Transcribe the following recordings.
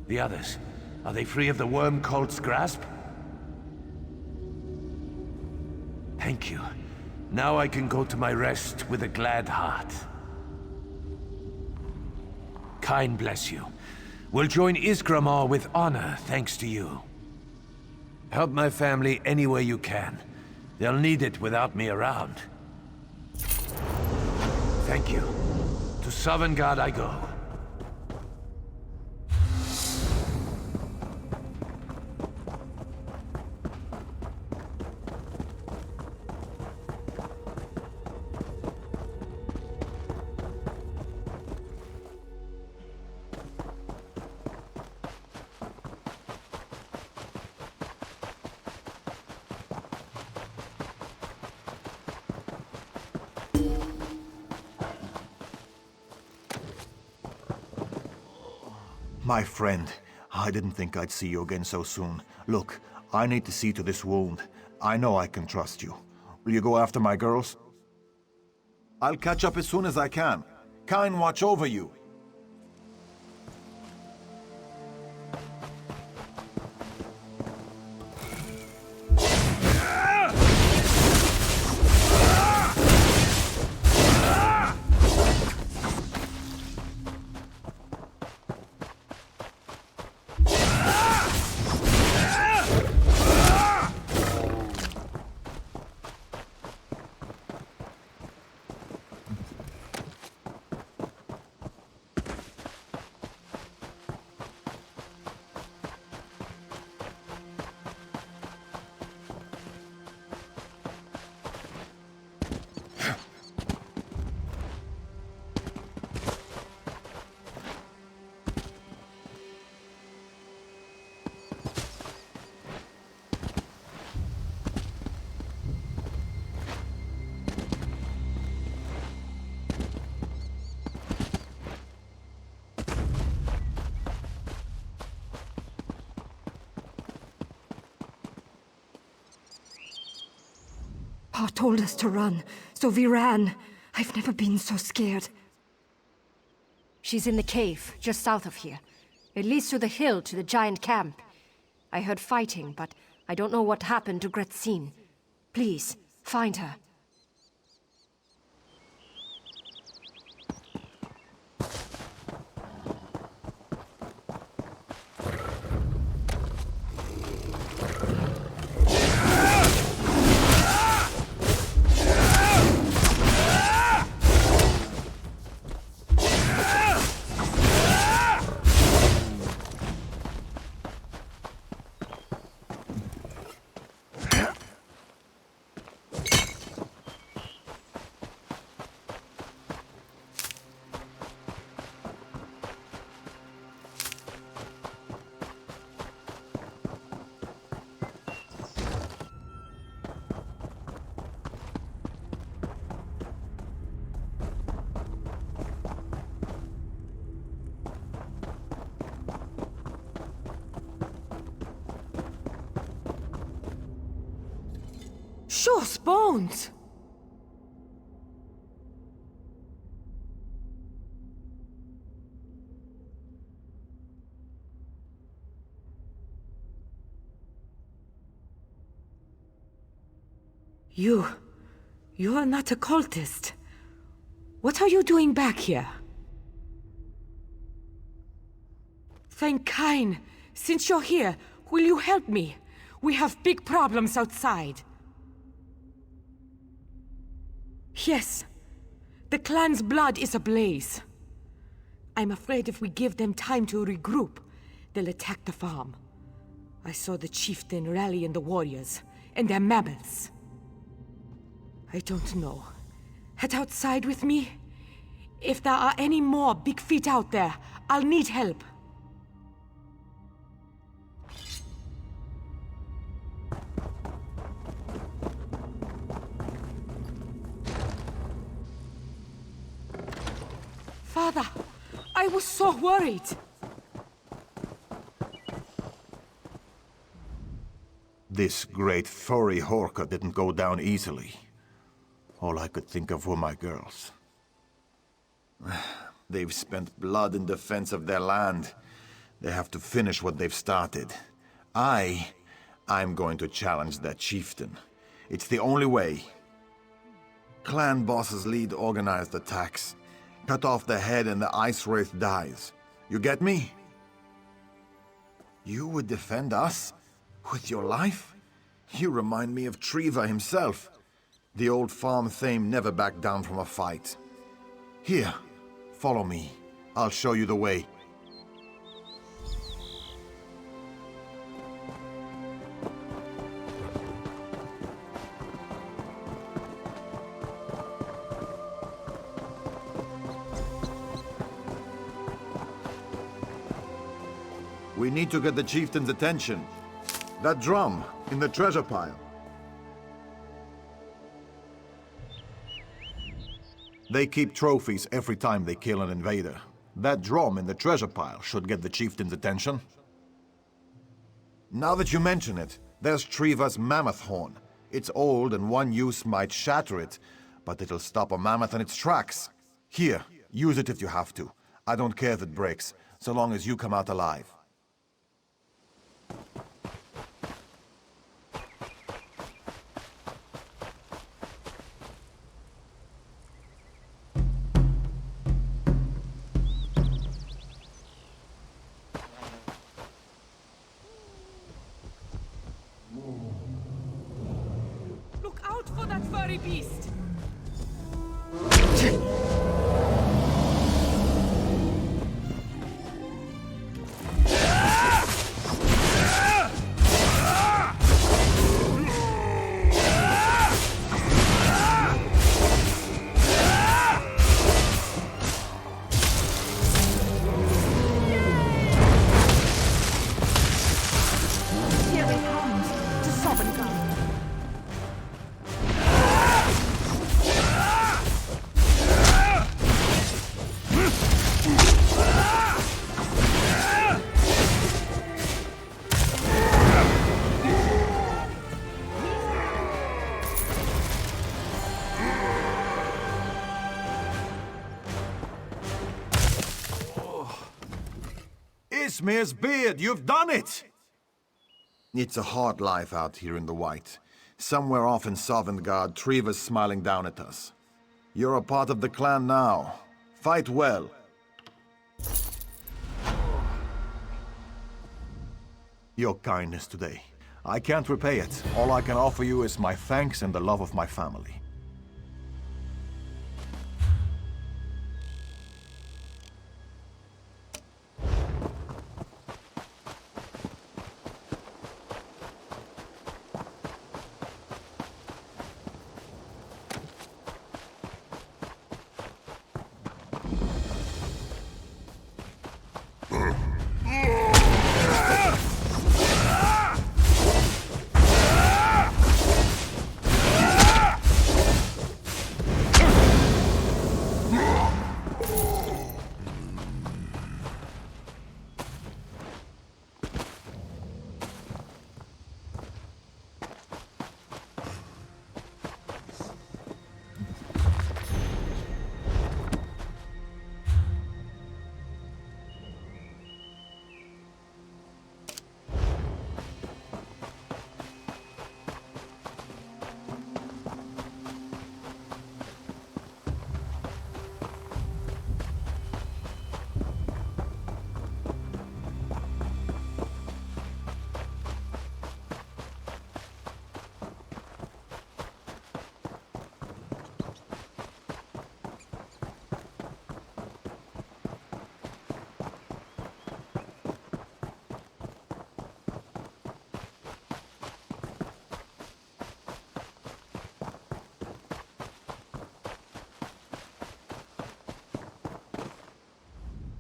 The others, are they free of the worm cult's grasp? Thank you. Now I can go to my rest with a glad heart. Kain bless you. We'll join Isgramar with honor, thanks to you. Help my family any way you can. They'll need it without me around. Thank you. To Sovngarde I go. My friend, I didn't think I'd see you again so soon. Look, I need to see to this wound. I know I can trust you. Will you go after my girls? I'll catch up as soon as I can. Kain watch over you. Pa told us to run, so we ran. I've never been so scared. She's in the cave, just south of here. It leads to the hill to the giant camp. I heard fighting, but I don't know what happened to Gretsin. Please, find her. Shaw's bones! You're not a cultist. What are you doing back here? Thank Kain. Since you're here, will you help me? We have big problems outside. Yes. The clan's blood is ablaze. I'm afraid if we give them time to regroup, they'll attack the farm. I saw the chieftain rallying the warriors, and their mammoths. I don't know. Head outside with me? If there are any more big feet out there, I'll need help. Father, I was so worried. This great furry Horka didn't go down easily. All I could think of were my girls. They've spent blood in defense of their land. They have to finish what they've started. I'm going to challenge that chieftain. It's the only way. Clan bosses lead organized attacks. Cut off the head and the Ice Wraith dies. You get me? You would defend us? With your life? You remind me of Triva himself. The old farm thane never backed down from a fight. Here, follow me. I'll show you the way. We need to get the chieftain's attention. That drum in the treasure pile. They keep trophies every time they kill an invader. That drum in the treasure pile should get the chieftain's attention. Now that you mention it, there's Triva's mammoth horn. It's old and one use might shatter it, but it'll stop a mammoth in its tracks. Here, use it if you have to. I don't care if it breaks, so long as you come out alive. Look out for that furry beast! Here it comes, to Sovngarde. Ismir's beard, you've done it! It's a hard life out here in the White. Somewhere off in Sovngarde, Triva's smiling down at us. You're a part of the clan now. Fight well. Your kindness today. I can't repay it. All I can offer you is my thanks and the love of my family.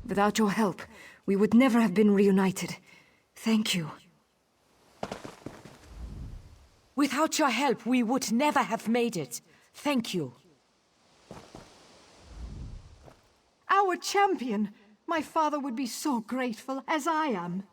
Without your help, we would never have been reunited. Thank you. Without your help, we would never have made it. Thank you. Our champion! My father would be so grateful, as I am.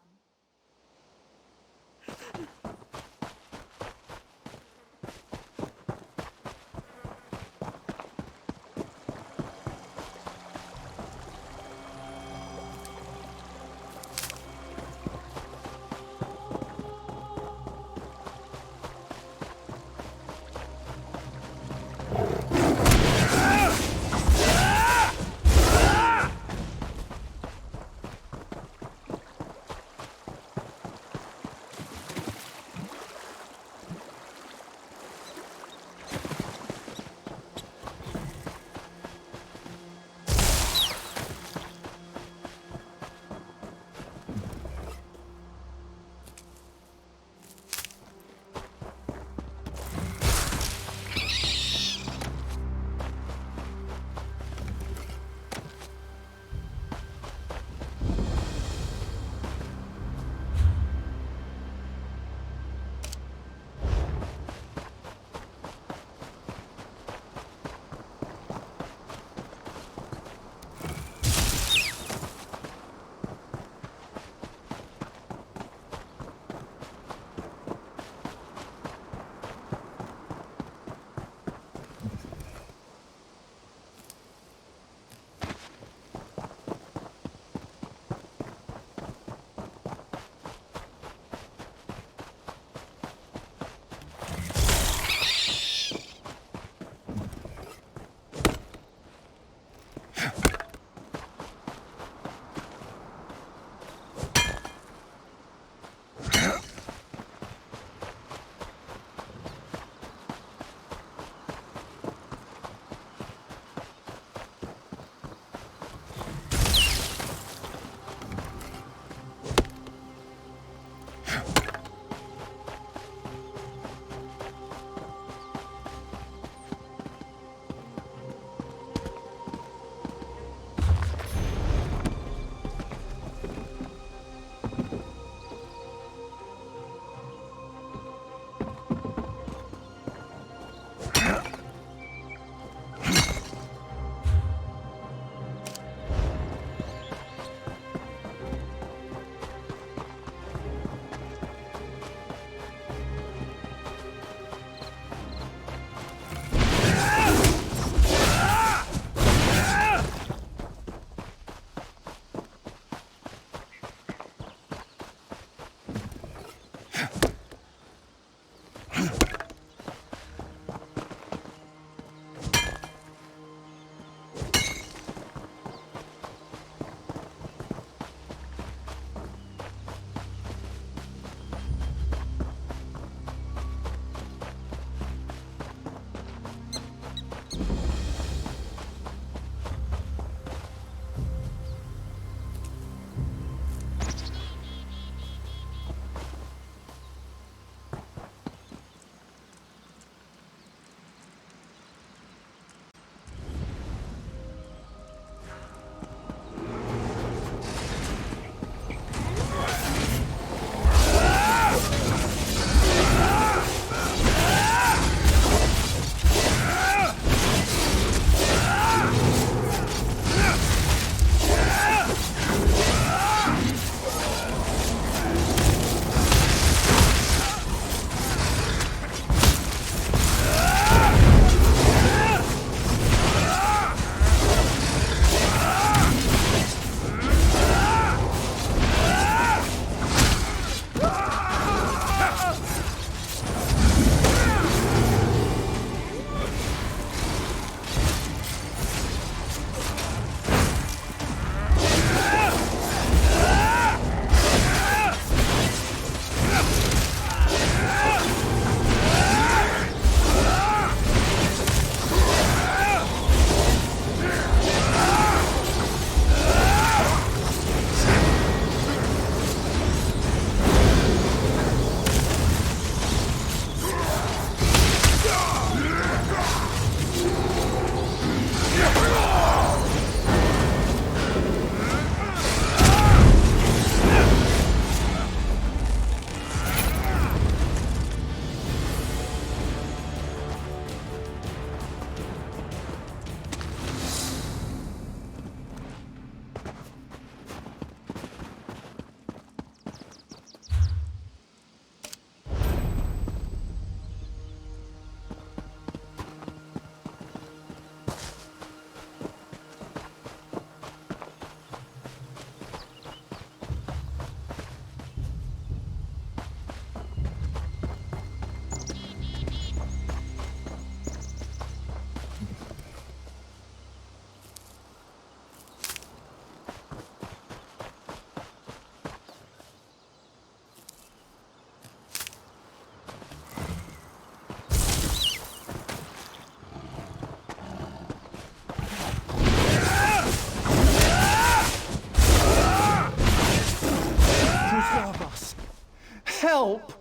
Help!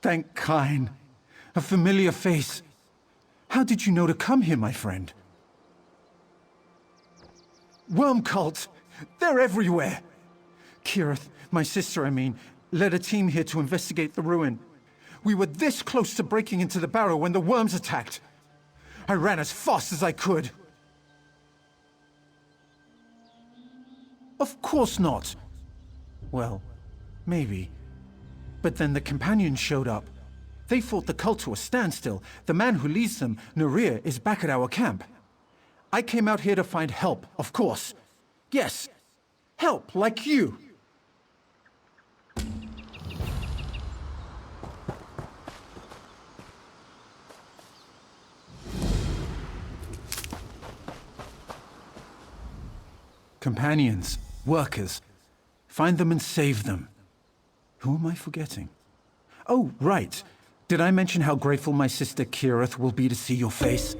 Thank Kine. A familiar face. How did you know to come here, my friend? Worm cult! They're everywhere! Kirith, my sister, I mean, led a team here to investigate the ruin. We were this close to breaking into the barrow when the worms attacked. I ran as fast as I could. Of course not. Well, maybe. But then the companions showed up. They fought the cult to a standstill. The man who leads them, Nurir, is back at our camp. I came out here to find help, of course. Yes, help like you. Companions, workers. Find them and save them. Who am I forgetting? Oh, right. Did I mention how grateful my sister Kirith will be to see your face?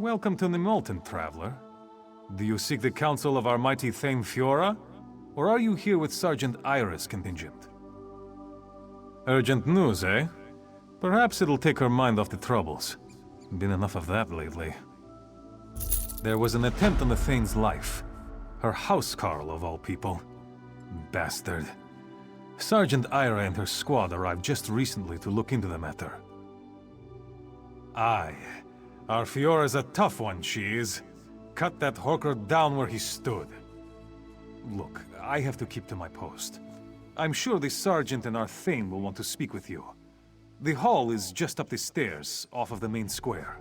Welcome to the Molten, traveler. Do you seek the counsel of our mighty Thane Fiora? Or are you here with Sergeant Iris' contingent? Urgent news, eh? Perhaps it'll take her mind off the troubles. Been enough of that lately. There was an attempt on the Thane's life. Her housecarl, of all people. Bastard. Sergeant Ira and her squad arrived just recently to look into the matter. Aye. Our Fiora's a tough one, she is. Cut that hawker down where he stood. Look, I have to keep to my post. I'm sure the sergeant and our Thane will want to speak with you. The hall is just up the stairs, off of the main square.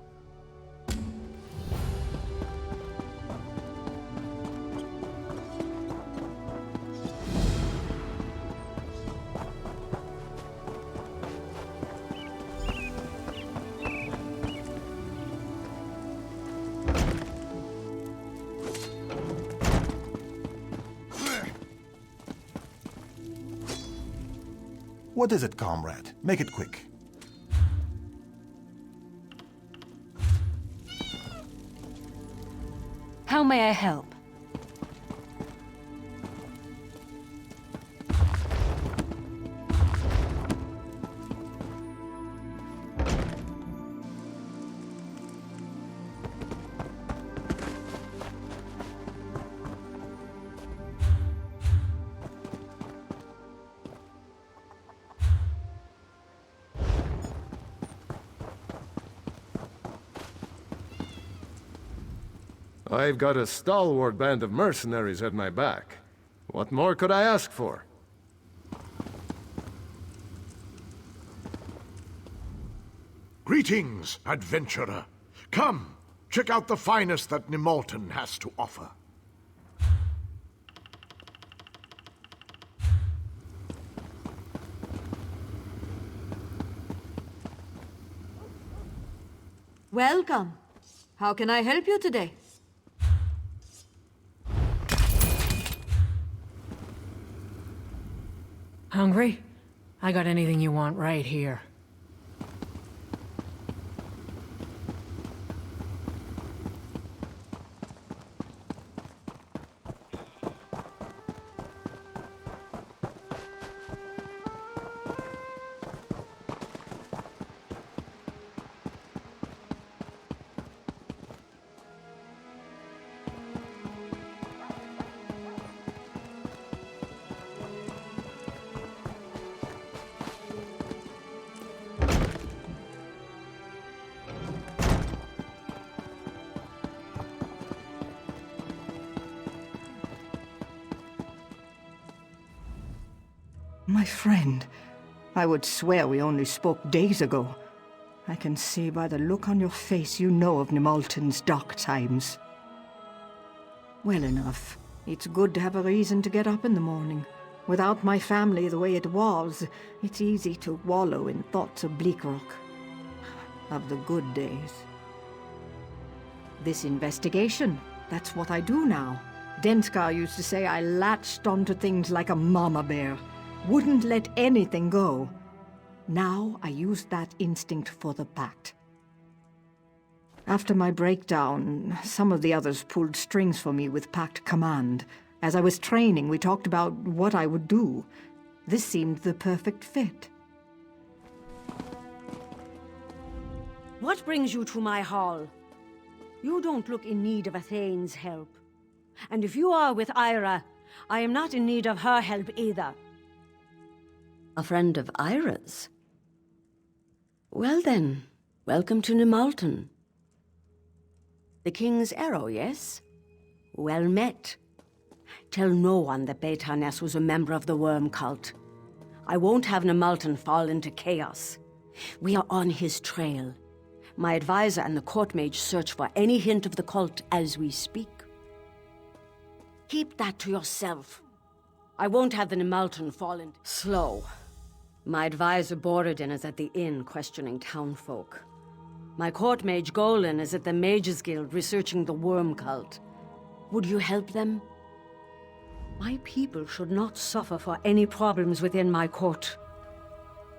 What is it, comrade? Make it quick. How may I help? I've got a stalwart band of mercenaries at my back. What more could I ask for? Greetings, adventurer. Come, check out the finest that Nemalton has to offer. Welcome. How can I help you today? Hungry? I got anything you want right here. My friend, I would swear we only spoke days ago. I can see by the look on your face you know of Nemalton's dark times. Well enough. It's good to have a reason to get up in the morning. Without my family the way it was, it's easy to wallow in thoughts of Bleakrock. Of the good days. This investigation, that's what I do now. Denskar used to say I latched onto things like a mama bear. Wouldn't let anything go. Now I used that instinct for the Pact. After my breakdown, some of the others pulled strings for me with Pact command. As I was training, we talked about what I would do. This seemed the perfect fit. What brings you to my hall? You don't look in need of a Thane's help. And if you are with Ira, I am not in need of her help either. A friend of Ira's? Well then, welcome to Nemalton. The King's Arrow, yes? Well met. Tell no one that Backloggery was a member of the Worm Cult. I won't have Nemalton fall into chaos. We are on his trail. My advisor and the court mage search for any hint of the cult as we speak. Keep that to yourself. I won't have the Nemalton fall into... Slow. My advisor Borodin is at the inn questioning townfolk. My court mage Golan is at the Mages Guild researching the Worm Cult. Would you help them? My people should not suffer for any problems within my court.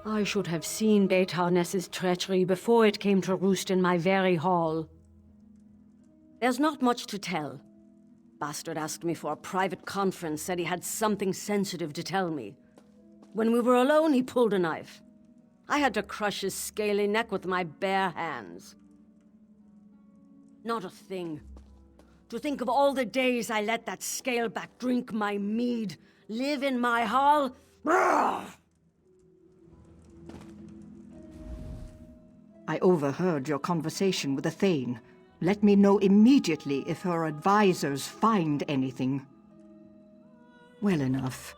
I should have seen Backloggery's treachery before it came to roost in my very hall. There's not much to tell. Bastard asked me for a private conference, said he had something sensitive to tell me. When we were alone, he pulled a knife. I had to crush his scaly neck with my bare hands. Not a thing. To think of all the days I let that scaleback drink my mead, live in my hall. Brrr! I overheard your conversation with the Thane. Let me know immediately if her advisors find anything. Well enough.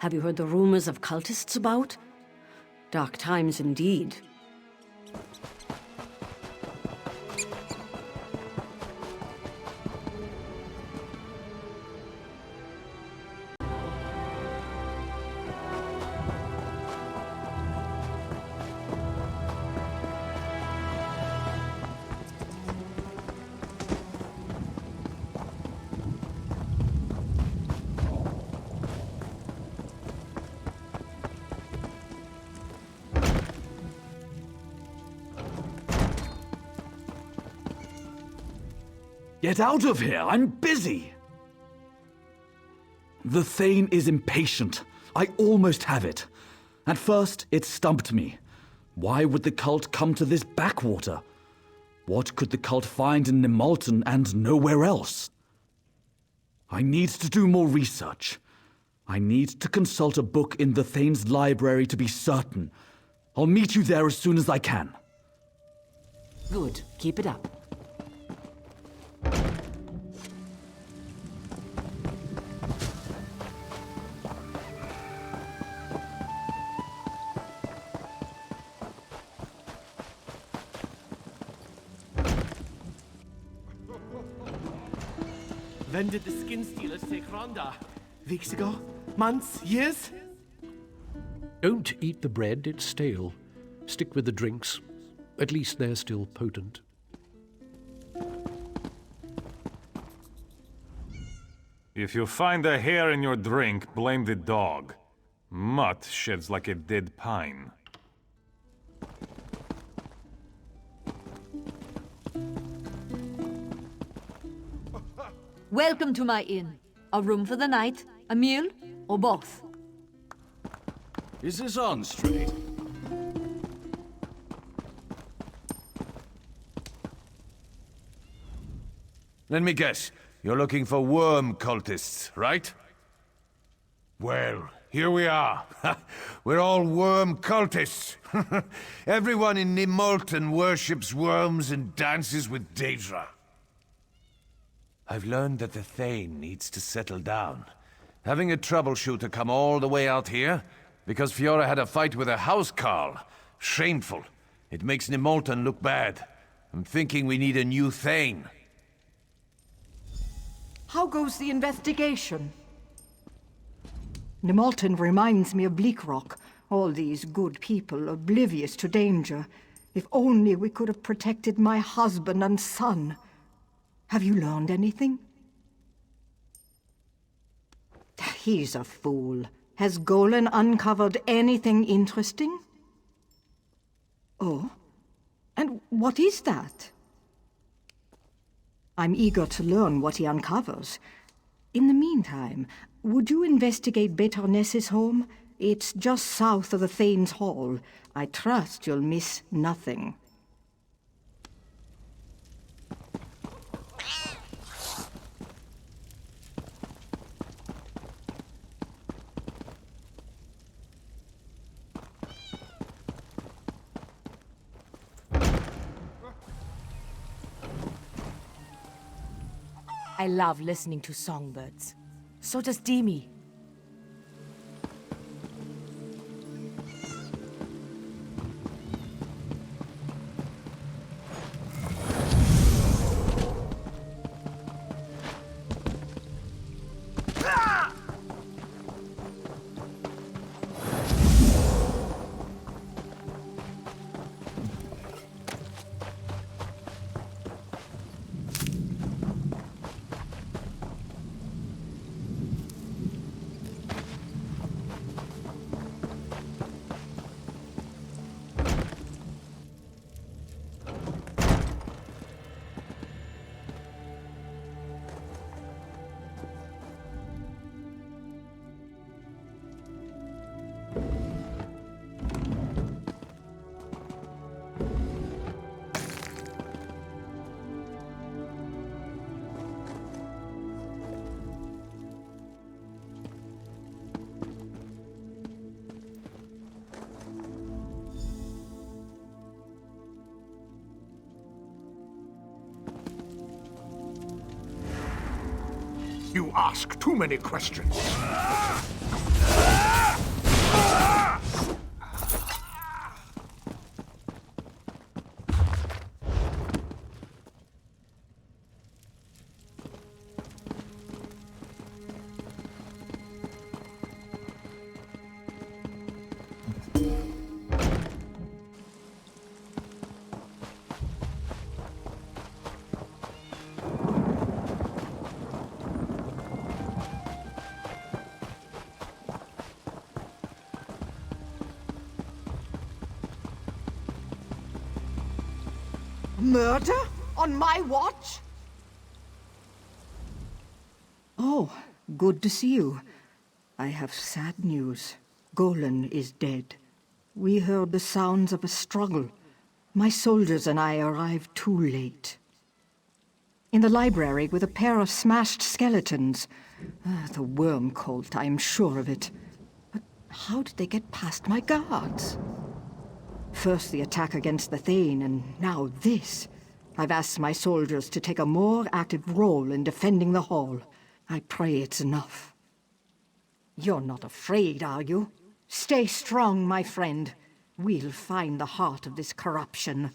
Have you heard the rumors of cultists about? Dark times indeed. Get out of here! I'm busy! The Thane is impatient. I almost have it. At first, it stumped me. Why would the cult come to this backwater? What could the cult find in Nimolton and nowhere else? I need to do more research. I need to consult a book in the Thane's library to be certain. I'll meet you there as soon as I can. Good. Keep it up. When did the skin stealers take Ronda? Weeks ago? Months? Years? Don't eat the bread, it's stale. Stick with the drinks. At least they're still potent. If you find a hair in your drink, blame the dog. Mutt sheds like a dead pine. Welcome to my inn. A room for the night? A meal? Or both? Is this on straight? Let me guess. You're looking for worm cultists, right? Well, here we are. We're all worm cultists. Everyone in Nimolton worships worms and dances with Daedra. I've learned that the Thane needs to settle down. Having a troubleshooter come all the way out here because Fiora had a fight with a housecarl. Shameful. It makes Nimolton look bad. I'm thinking we need a new Thane. How goes the investigation? Nimolton reminds me of Bleakrock. All these good people oblivious to danger. If only we could have protected my husband and son. Have you learned anything? He's a fool. Has Golan uncovered anything interesting? Oh? And what is that? I'm eager to learn what he uncovers. In the meantime, would you investigate Betorness's home? It's just south of the Thane's Hall. I trust you'll miss nothing. I love listening to songbirds. So does Demi. You ask too many questions. Murder? On my watch? Oh, good to see you. I have sad news. Golan is dead. We heard the sounds of a struggle. My soldiers and I arrived too late. In the library with a pair of smashed skeletons. The worm cult, I am sure of it. But how did they get past my guards? First the attack against the Thane, and now this. I've asked my soldiers to take a more active role in defending the hall. I pray it's enough. You're not afraid, are you? Stay strong, my friend. We'll find the heart of this corruption.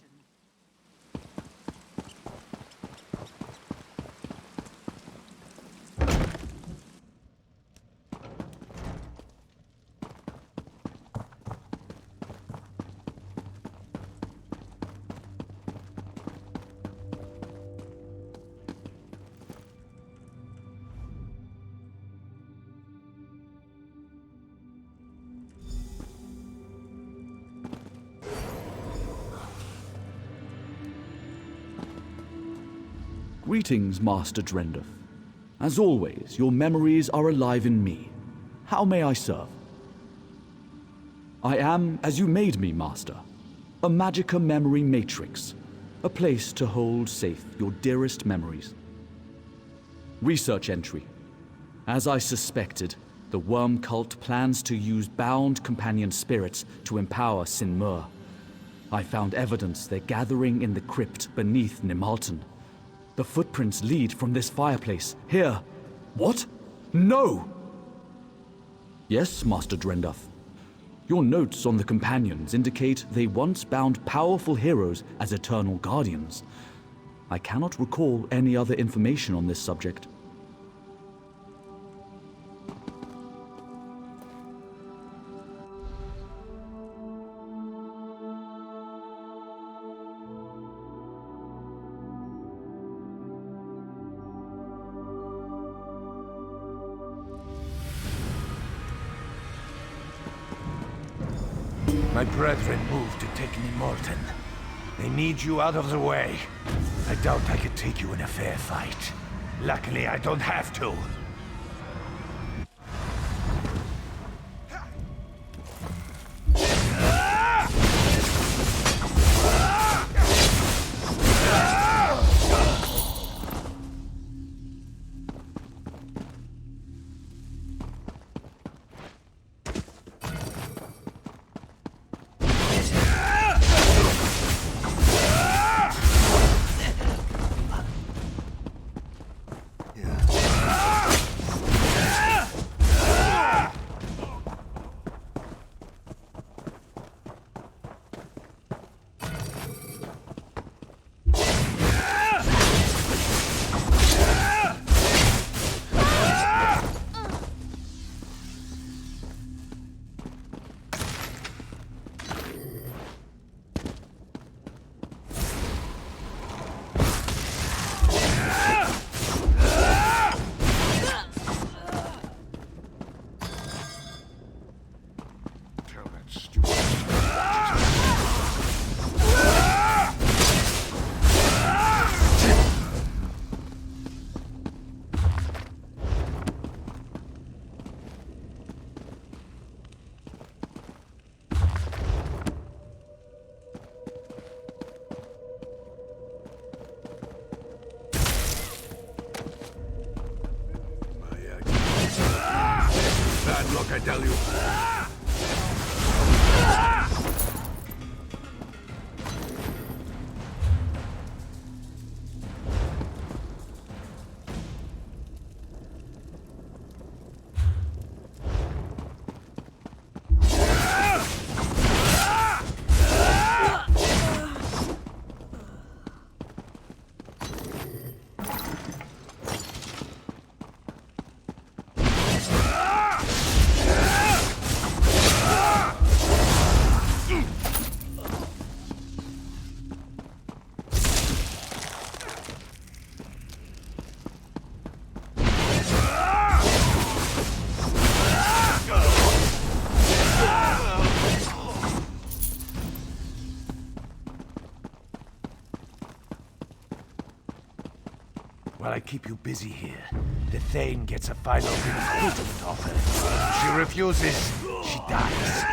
Greetings, Master Drendeth. As always, your memories are alive in me. How may I serve? I am as you made me, Master. A Magica memory matrix. A place to hold safe your dearest memories. Research entry. As I suspected, the worm cult plans to use bound companion spirits to empower Sinmur. I found evidence they're gathering in the crypt beneath Nimalton. The footprints lead from this fireplace. Here. What? No! Yes, Master Drenduth. Your notes on the companions indicate they once bound powerful heroes as eternal guardians. I cannot recall any other information on this subject. My brethren moved to take Nimalton. They need you out of the way. I doubt I could take you in a fair fight. Luckily, I don't have to. Bad luck, I tell you. While I keep you busy here, the Thane gets a final recruitment offer. If she refuses, she dies.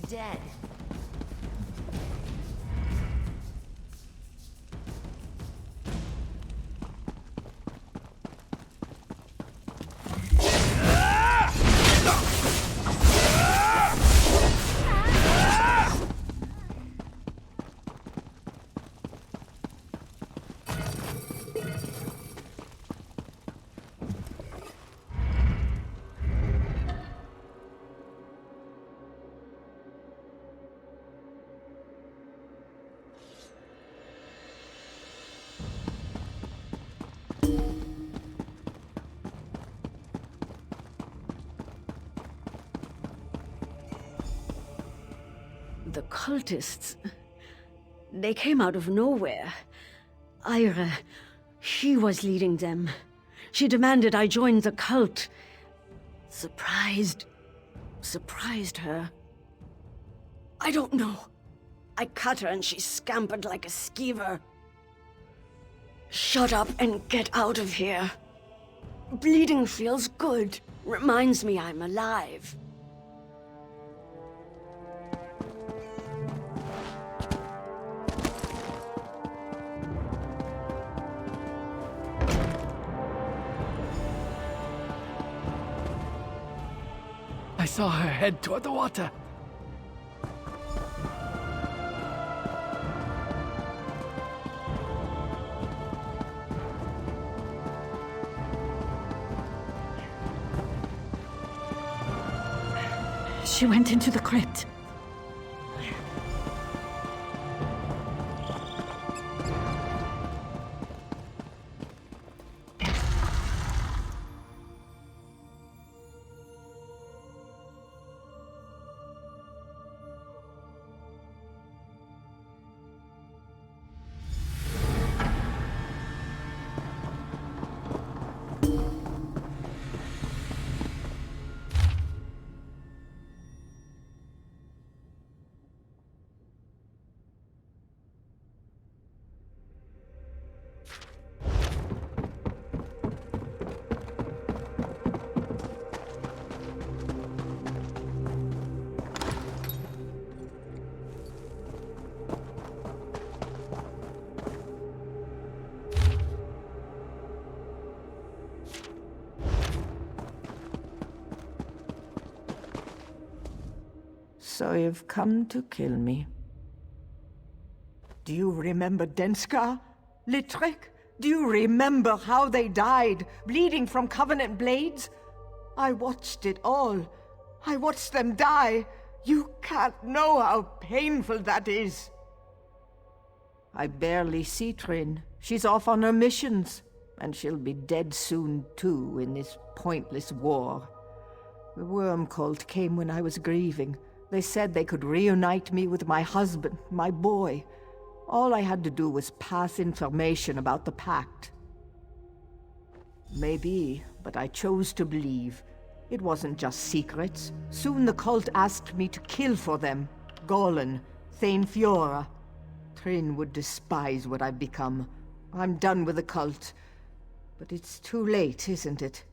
dead. The cultists. They came out of nowhere. Ira, she was leading them. She demanded I join the cult. Surprised her. I don't know. I cut her and she scampered like a skeever. Shut up and get out of here. Bleeding feels good. Reminds me I'm alive. I saw her head toward the water. She went into the crypt. So you've come to kill me. Do you remember Denskar? Litrek? Do you remember how they died, bleeding from Covenant blades? I watched it all. I watched them die. You can't know how painful that is. I barely see Trin. She's off on her missions, and she'll be dead soon too in this pointless war. The worm cult came when I was grieving. They said they could reunite me with my husband, my boy. All I had to do was pass information about the pact. Maybe, but I chose to believe. It wasn't just secrets. Soon the cult asked me to kill for them. Golan, Thane Fiora. Trin would despise what I've become. I'm done with the cult. But it's too late, isn't it?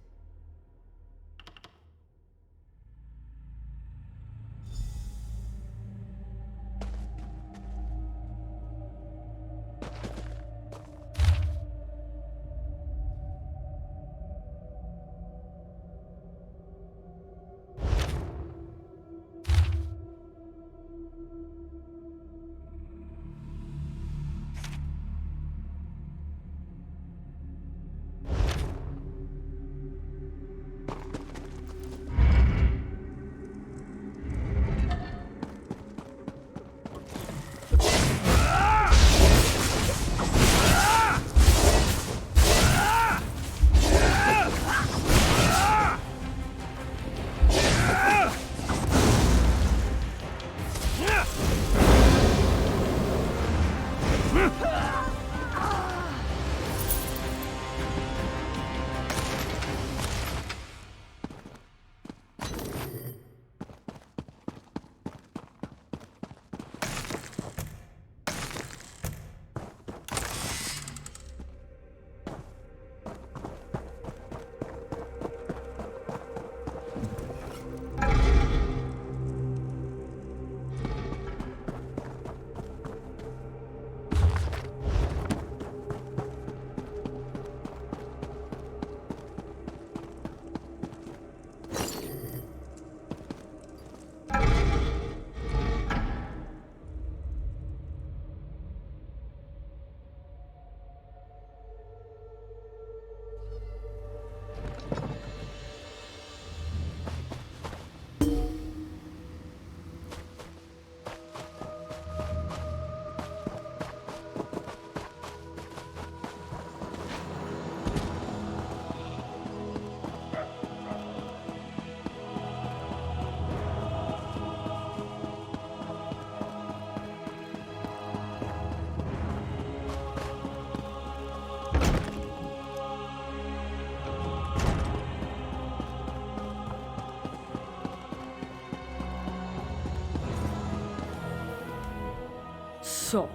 So,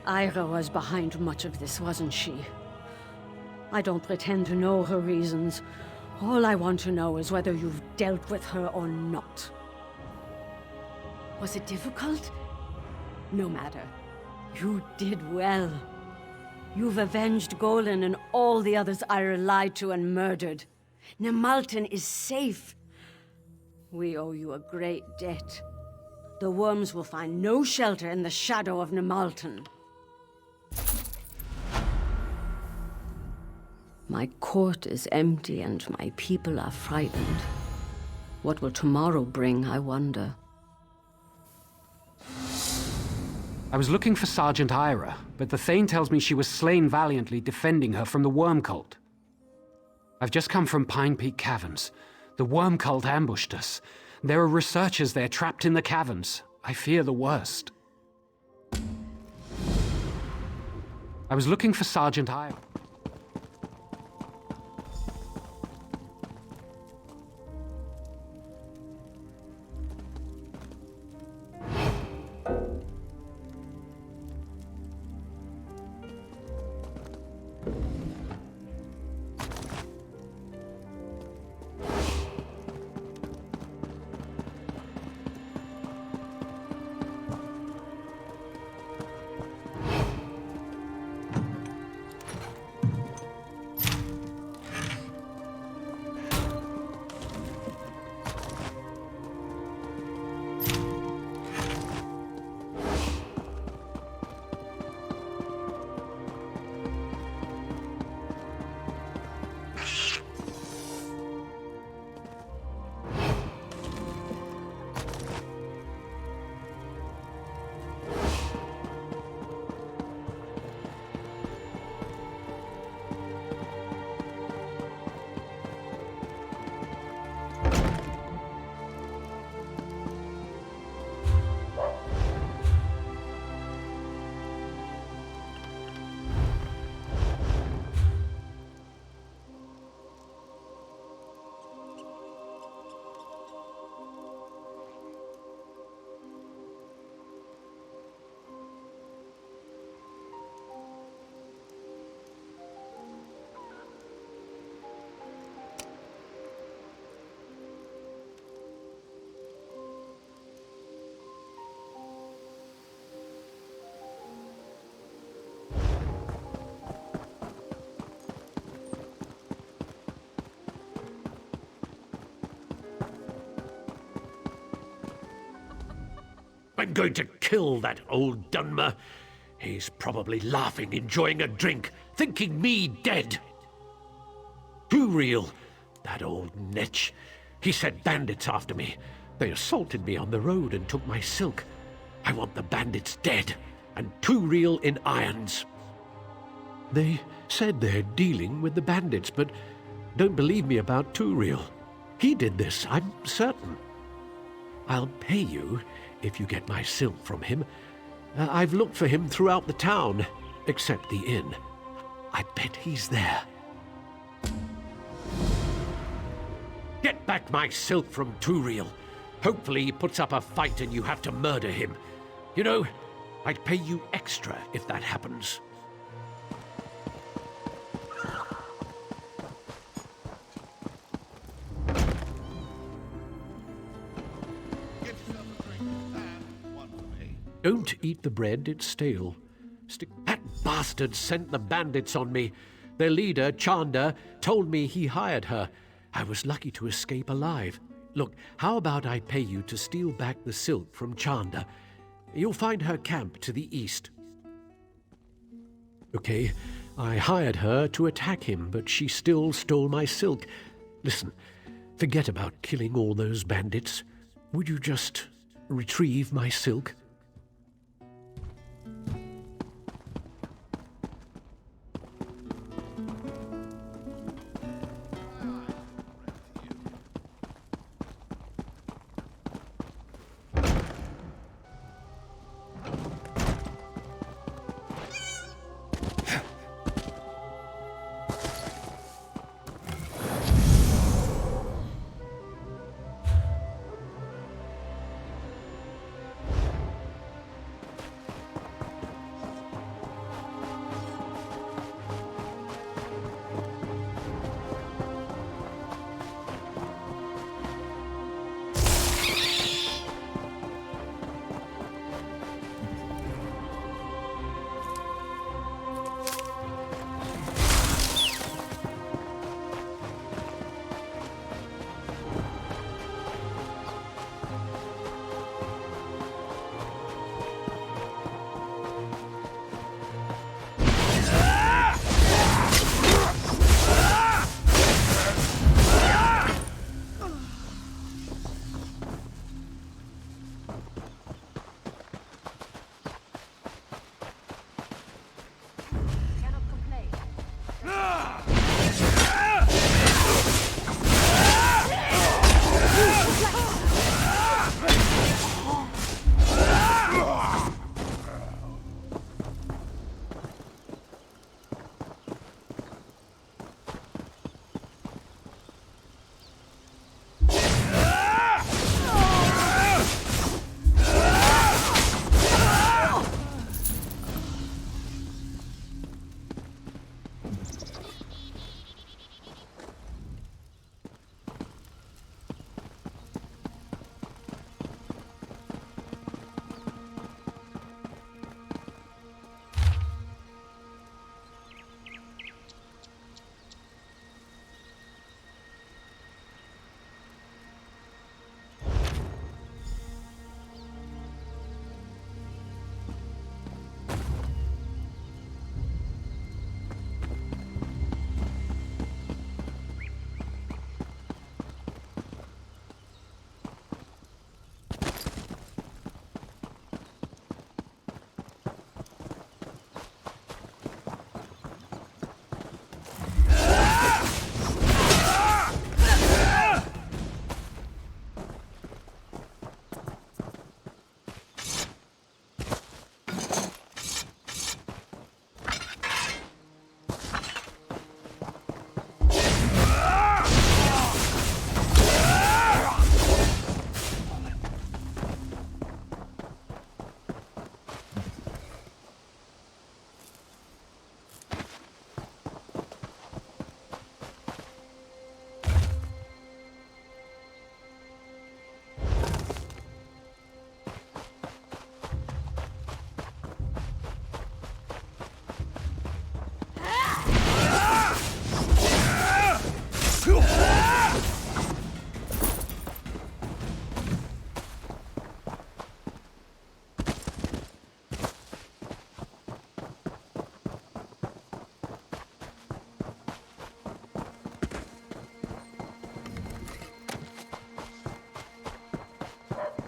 Ira was behind much of this, wasn't she? I don't pretend to know her reasons. All I want to know is whether you've dealt with her or not. Was it difficult? No matter. You did well. You've avenged Golan and all the others Ira lied to and murdered. Nemalton is safe. We owe you a great debt. The worms will find no shelter in the shadow of Nemalton. My court is empty and my people are frightened. What will tomorrow bring, I wonder? I was looking for Sergeant Ira, but the Thane tells me she was slain valiantly defending her from the Worm Cult. I've just come from Pine Peak Caverns. The Worm Cult ambushed us. There are researchers there trapped in the caverns. I fear the worst. I was looking for Sergeant Ira. I'm going to kill that old Dunmer. He's probably laughing, enjoying a drink, thinking me dead. Too real, that old netch. He sent bandits after me. They assaulted me on the road and took my silk. I want the bandits dead, and Too Real in irons. They said they're dealing with the bandits, but don't believe me about Too Real. He did this, I'm certain. I'll pay you if you get my silk from him. I've looked for him throughout the town, except the inn. I bet he's there. Get back my silk from Too Real. Hopefully he puts up a fight and you have to murder him. You know, I'd pay you extra if that happens. Don't eat the bread, it's stale. That bastard sent the bandits on me. Their leader, Chanda, told me he hired her. I was lucky to escape alive. Look, how about I pay you to steal back the silk from Chanda? You'll find her camp to the east. Okay, I hired her to attack him, but she still stole my silk. Listen, forget about killing all those bandits. Would you just retrieve my silk?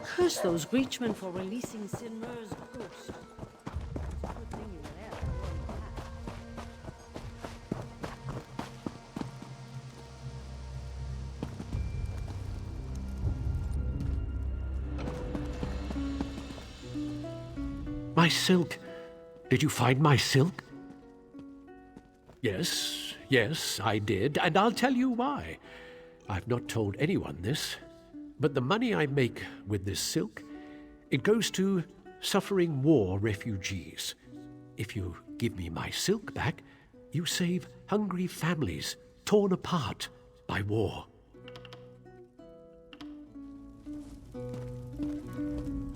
Curse those Breachmen for releasing Sinmer's ghost. Good thing you were there. My silk. Did you find my silk? Yes, I did, and I'll tell you why. I've not told anyone this, but the money I make with this silk, it goes to suffering war refugees. If you give me my silk back, you save hungry families torn apart by war.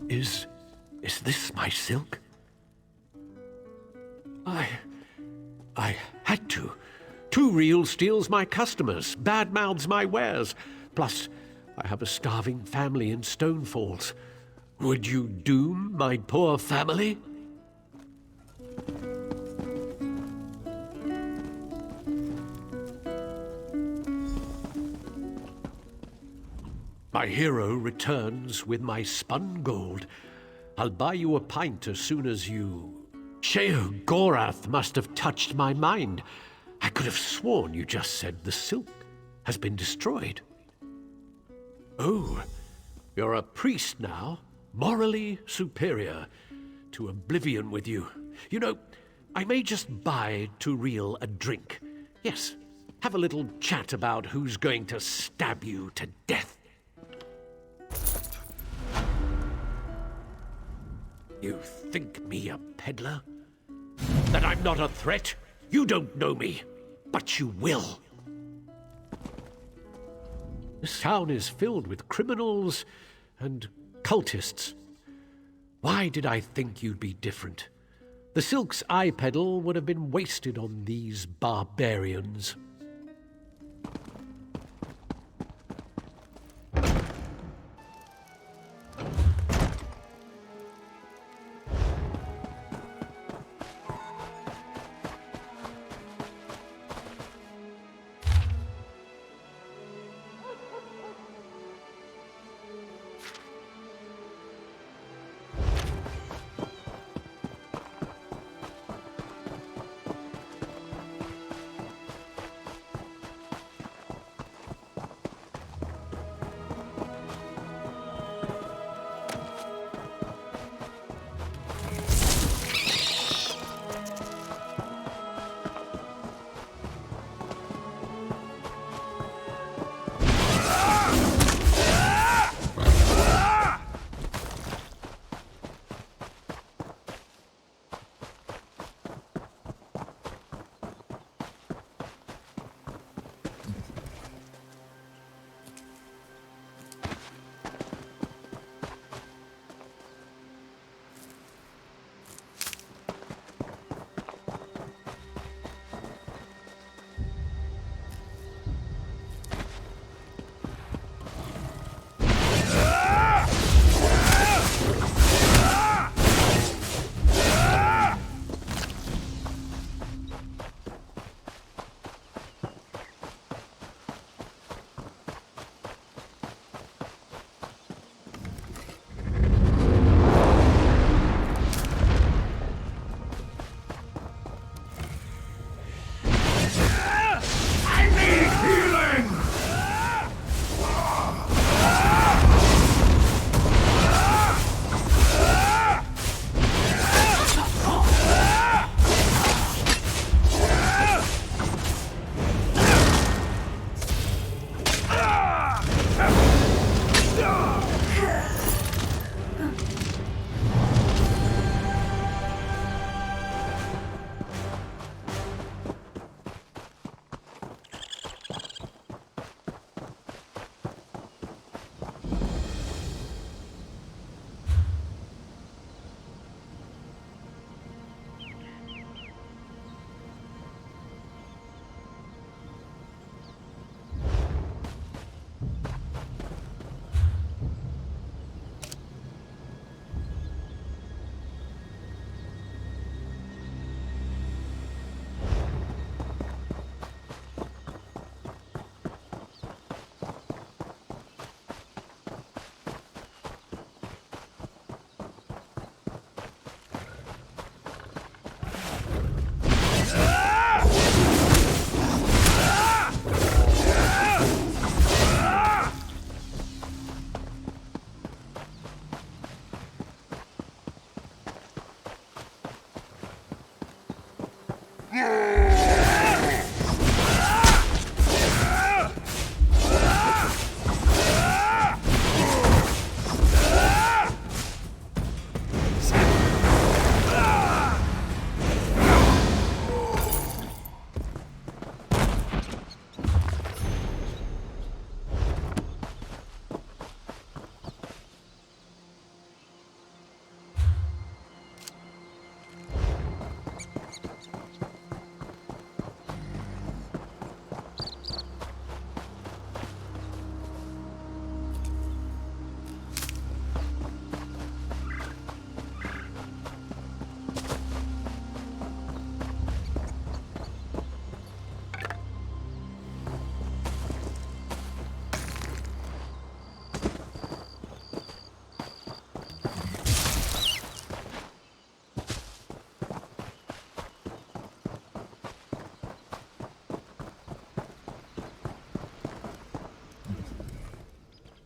Is this my silk? I had to. 2 Real steals my customers, badmouths my wares. Plus, I have a starving family in Stonefalls. Would you doom my poor family? My hero returns with my spun gold. I'll buy you a pint as soon as you... Sheogorath must have touched my mind. I could have sworn you just said the silk has been destroyed. Oh, you're a priest now, morally superior. To oblivion with you. You know, I may just buy Turiel a drink. Yes, have a little chat about who's going to stab you to death. You think me a peddler? That I'm not a threat? You don't know me, but you will. This town is filled with criminals and cultists. Why did I think you'd be different? The silks I peddle would have been wasted on these barbarians.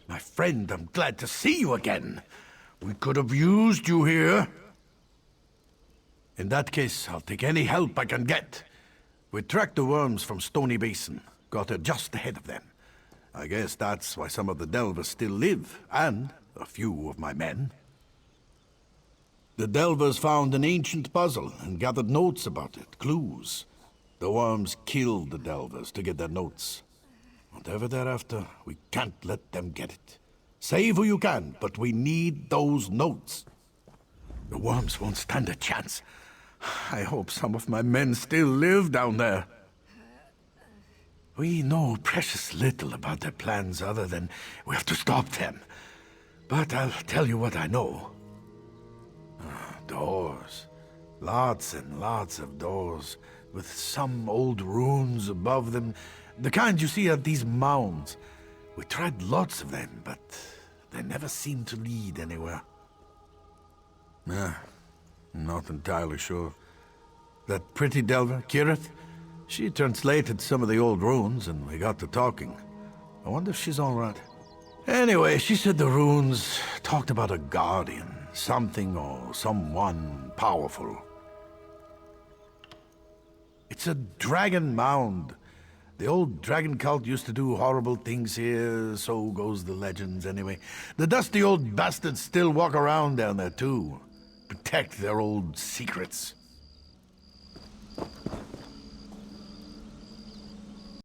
My friend, I'm glad to see you again. We could have used you here. In that case, I'll take any help I can get. We tracked the worms from Stony Basin, got her just ahead of them. I guess that's why some of the Delvers still live, and a few of my men. The Delvers found an ancient puzzle and gathered notes about it, clues. The worms killed the Delvers to get their notes. Whatever they're after, we can't let them get it. Save who you can, but we need those notes. The worms won't stand a chance. I hope some of my men still live down there. We know precious little about their plans other than we have to stop them. But I'll tell you what I know. Doors. Lots and lots of doors, with some old runes above them. The kind you see at these mounds. We tried lots of them, but they never seemed to lead anywhere. Not entirely sure. That pretty Delver, Kirith, she translated some of the old runes, and we got to talking. I wonder if she's all right. Anyway, she said the runes talked about a guardian, something or someone powerful. It's a dragon mound. The old dragon cult used to do horrible things here, so goes the legends anyway. The dusty old bastards still walk around down there too. Protect their old secrets.